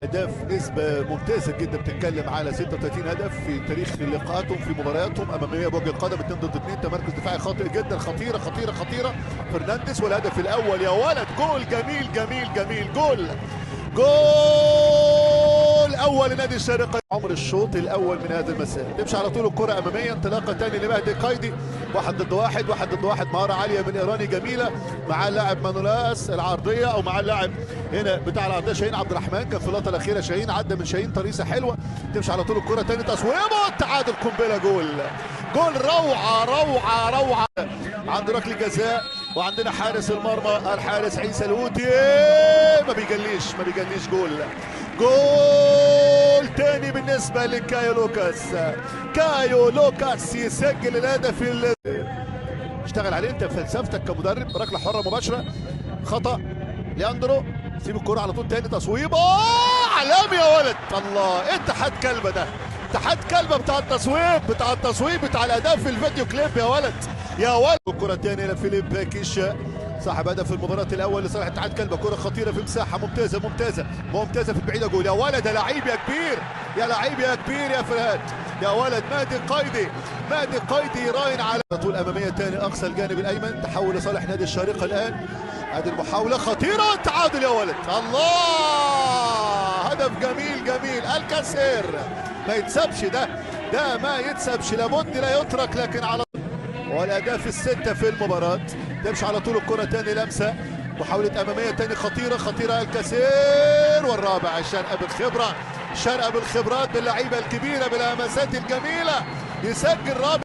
اهداف نسبة ممتازة جدا، بتتكلم على 36 هدف في تاريخ لقاءاتهم في مبارياتهم امامية بوجه القدم 2 ضد 2. تمركز دفاعي خاطئ جدا، خطيرة خطيرة خطيرة. فرنانديز والهدف الاول يا ولد، جول جميل جميل جميل، جول اول لنادي الشارقة. عمر الشوط الاول من هذا المساء تمشي على طول الكرة امامية، انطلاقة ثاني لمهدي قايدي، واحد ضد واحد، واحد ضد واحد، مهارة عالية من ايراني جميلة مع اللاعب مانولاس العرضية، او مع اللاعب هنا بتاع العرضية شاهين عبد الرحمن. كان في اللقطة الأخيرة شاهين عدى من شاهين طريقة حلوة. تمشي على طول الكرة ثاني، تصويبه، التعادل، قنبلة، جول روعة روعة روعة. عند ركلة جزاء، وعندنا حارس المرمى الحارس عيسى الهوتي، ما بيجليش، جول تاني بالنسبة لكايو لوكاس يسجل الهدف. اشتغل عليه انت فلسفتك كمدرب. ركلة حرة مباشرة، خطأ لياندرو، سيب الكرة على طول تاني، تصويب، علامي يا ولد. الله، ايه اتحاد كلبة ده؟ اتحاد كلبة بتاع التصويب بتاع الاداء في الفيديو كليب يا ولد. الكرة الثانية لفيليب باكيش صاحب هدف المباراة الأول لصالح اتحاد كلبة. كرة خطيرة في مساحة ممتازة في البعيدة، جول يا ولد، يا لعيب يا كبير، يا لعيب يا كبير يا فرهاد يا ولد. مهدي قايدي يراهن على طول أمامية ثاني أقصى الجانب الأيمن، تحول لصالح نادي الشارقة الآن. هذه المحاولة خطيرة، التعادل يا ولد. الله، هدف جميل الكاسير، ما يتسبش ده ما يتسبش، لابد لا يترك. لكن على والاهداف الستة في المباراة. تمشي على طول الكرة تاني، لمسة، محاولة أمامية تاني خطيرة الكاسير، والرابع الشرقة بالخبرات باللعيبة الكبيرة بالهمسات الجميلة، يسجل رابع.